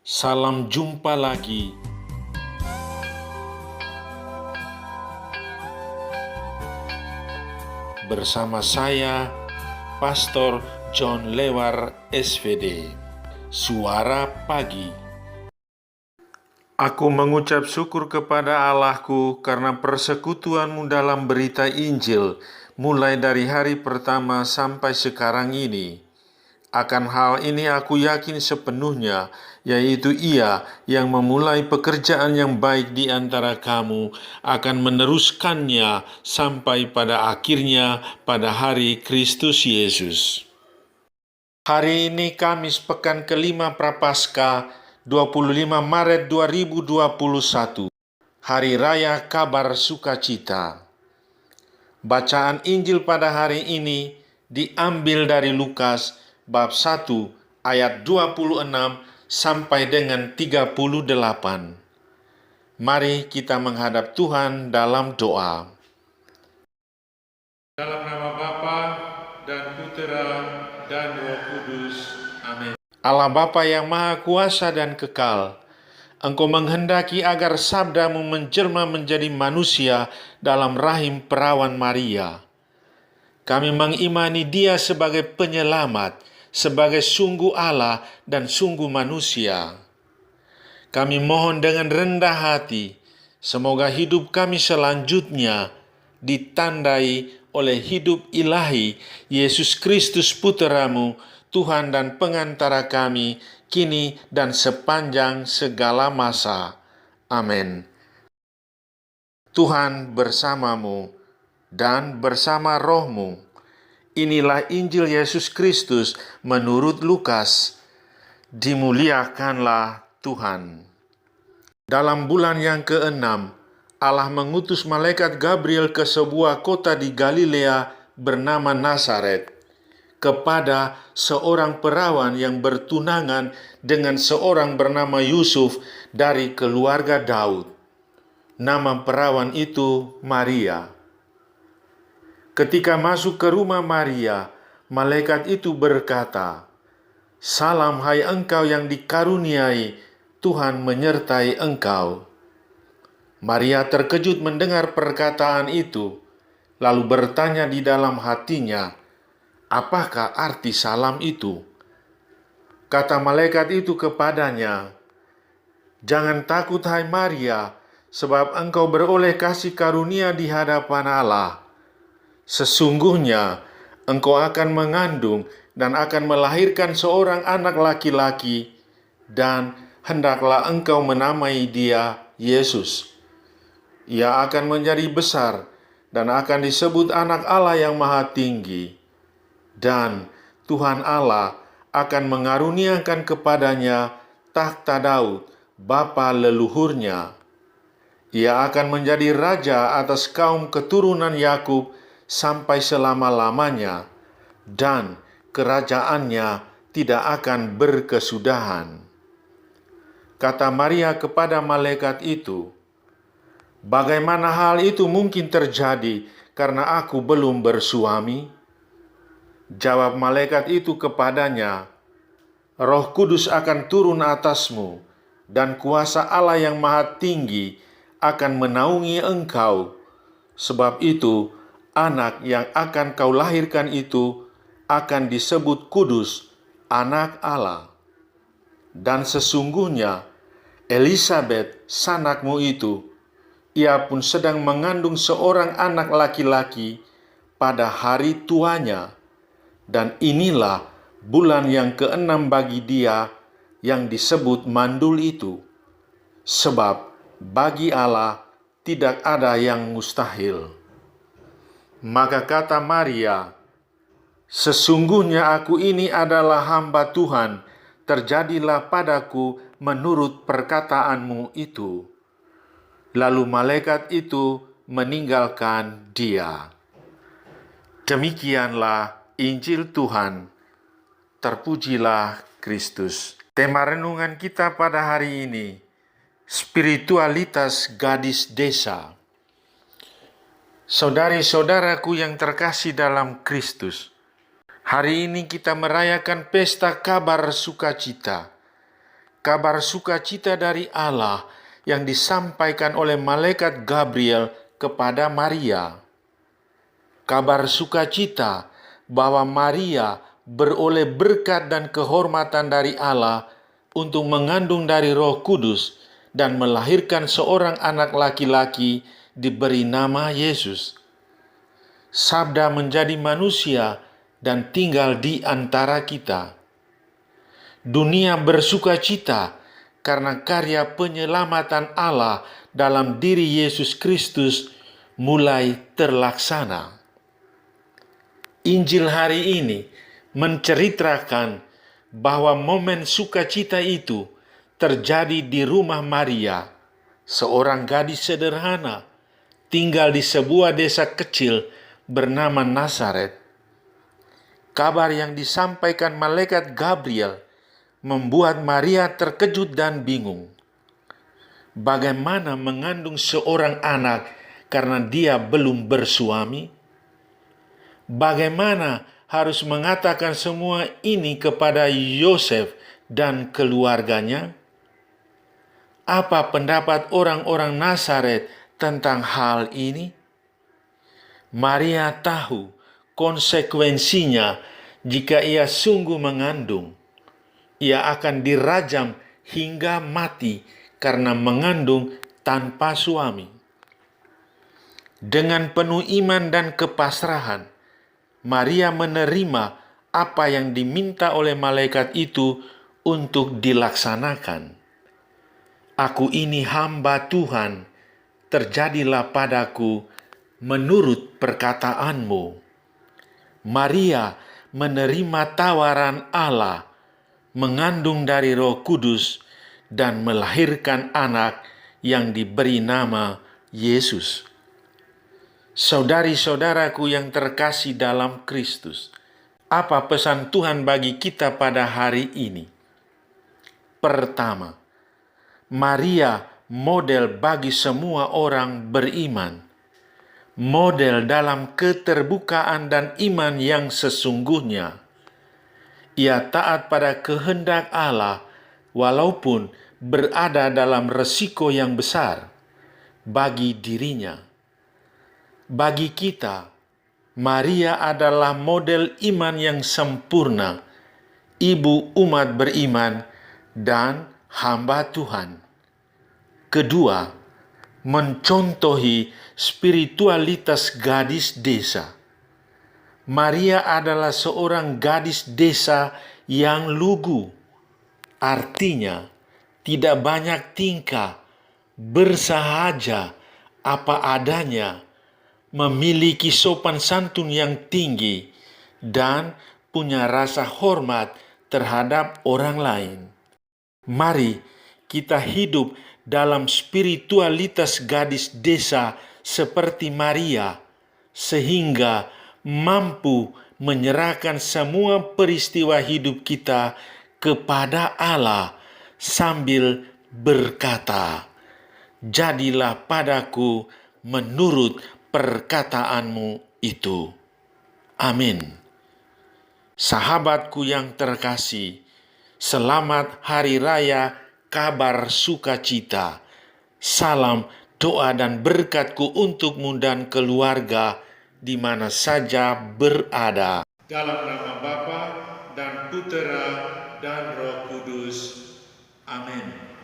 Salam jumpa lagi. Bersama saya, Pastor John Lewar SVD. Suara Pagi. Aku mengucap syukur kepada Allahku karena persekutuanmu dalam berita Injil, mulai dari hari pertama sampai sekarang ini. Akan hal ini aku yakin sepenuhnya, yaitu Ia yang memulai pekerjaan yang baik di antara kamu akan meneruskannya sampai pada akhirnya pada hari Kristus Yesus. Hari ini Kamis pekan kelima Prapaskah, 25 Maret 2021, Hari Raya Kabar Sukacita. Bacaan Injil pada hari ini diambil dari Lukas bab 1 ayat 26 sampai dengan 38. Mari kita menghadap Tuhan dalam doa. Dalam nama Bapa dan Putera dan Roh Kudus. Amin. Allah Bapa yang Maha Kuasa dan Kekal, Engkau menghendaki agar sabdamu menjelma menjadi manusia dalam rahim perawan Maria. Kami mengimani Dia sebagai penyelamat, sebagai sungguh Allah dan sungguh manusia. Kami mohon dengan rendah hati, semoga hidup kami selanjutnya ditandai oleh hidup ilahi Yesus Kristus Putra-Mu, Tuhan dan pengantara kami, kini dan sepanjang segala masa. Amin. Tuhan bersamamu dan bersama rohmu. Inilah Injil Yesus Kristus menurut Lukas. Dimuliakanlah Tuhan. Dalam bulan yang ke-6, Allah mengutus malaikat Gabriel ke sebuah kota di Galilea bernama Nazaret, kepada seorang perawan yang bertunangan dengan seorang bernama Yusuf dari keluarga Daud. Nama perawan itu Maria. Ketika masuk ke rumah Maria, malaikat itu berkata, "Salam hai engkau yang dikaruniai, Tuhan menyertai engkau." Maria terkejut mendengar perkataan itu, lalu bertanya di dalam hatinya, "Apakah arti salam itu?" Kata malaikat itu kepadanya, "Jangan takut hai Maria, sebab engkau beroleh kasih karunia di hadapan Allah. Sesungguhnya engkau akan mengandung dan akan melahirkan seorang anak laki-laki, dan hendaklah engkau menamai dia Yesus. Ia akan menjadi besar dan akan disebut Anak Allah yang Maha Tinggi. Dan Tuhan Allah akan mengaruniakan kepadanya takhta Daud, bapa leluhurnya. Ia akan menjadi raja atas kaum keturunan Yakub sampai selama-lamanya, dan kerajaannya tidak akan berkesudahan." Kata Maria kepada malaikat itu, "Bagaimana hal itu mungkin terjadi karena aku belum bersuami?" Jawab malaikat itu kepadanya, "Roh Kudus akan turun atasmu, dan kuasa Allah yang Maha Tinggi akan menaungi engkau. Sebab itu, anak yang akan kau lahirkan itu akan disebut kudus, Anak Allah. Dan sesungguhnya, Elisabet, sanakmu itu, ia pun sedang mengandung seorang anak laki-laki pada hari tuanya. Dan inilah bulan yang ke-6 bagi dia yang disebut mandul itu. Sebab bagi Allah tidak ada yang mustahil." Maka kata Maria, "Sesungguhnya aku ini adalah hamba Tuhan, terjadilah padaku menurut perkataanmu itu." Lalu malaikat itu meninggalkan dia. Demikianlah Injil Tuhan. Terpujilah Kristus. Tema renungan kita pada hari ini, spiritualitas gadis desa. Saudari-saudaraku yang terkasih dalam Kristus, hari ini kita merayakan pesta kabar sukacita. kabar sukacita dari Allah yang disampaikan oleh malaikat Gabriel kepada Maria. Kabar sukacita bahwa Maria beroleh berkat dan kehormatan dari Allah untuk mengandung dari Roh Kudus dan melahirkan seorang anak laki-laki diberi nama Yesus. Sabda menjadi manusia dan tinggal di antara kita. Dunia bersukacita karena karya penyelamatan Allah dalam diri Yesus Kristus mulai terlaksana. Injil hari ini menceritakan bahwa momen sukacita itu terjadi di rumah Maria, seorang gadis sederhana, tinggal di sebuah desa kecil bernama Nazaret. Kabar yang disampaikan malaikat Gabriel membuat Maria terkejut dan bingung. Bagaimana mengandung seorang anak karena dia belum bersuami? Bagaimana harus mengatakan semua ini kepada Yosef dan keluarganya? Apa pendapat orang-orang Nazaret tentang hal ini? Maria tahu konsekuensinya jika ia sungguh mengandung. Ia akan dirajam hingga mati karena mengandung tanpa suami. Dengan penuh iman dan kepasrahan, Maria menerima apa yang diminta oleh malaikat itu untuk dilaksanakan. Aku ini hamba Tuhan, terjadilah padaku menurut perkataanmu. Maria menerima tawaran Allah, mengandung dari Roh Kudus dan melahirkan anak yang diberi nama Yesus. Saudari-saudaraku yang terkasih dalam Kristus, apa pesan Tuhan bagi kita pada hari ini? Pertama, Maria model bagi semua orang beriman, model dalam keterbukaan dan iman yang sesungguhnya. Ia taat pada kehendak Allah walaupun berada dalam resiko yang besar bagi dirinya. Bagi kita, Maria adalah model iman yang sempurna, ibu umat beriman dan hamba Tuhan. Kedua, mencontohi spiritualitas gadis desa. Maria adalah seorang gadis desa yang lugu, artinya tidak banyak tingkah, bersahaja apa adanya, memiliki sopan santun yang tinggi, dan punya rasa hormat terhadap orang lain. Mari kita hidup dalam spiritualitas gadis desa seperti Maria, sehingga mampu menyerahkan semua peristiwa hidup kita kepada Allah sambil berkata, "Jadilah padaku menurut perkataanmu itu." Amin. Sahabatku yang terkasih, selamat Hari Raya Kabar Sukacita. Salam doa dan berkatku untukmu dan keluarga di mana saja berada. Dalam nama Bapa dan Putera dan Roh Kudus. Amin.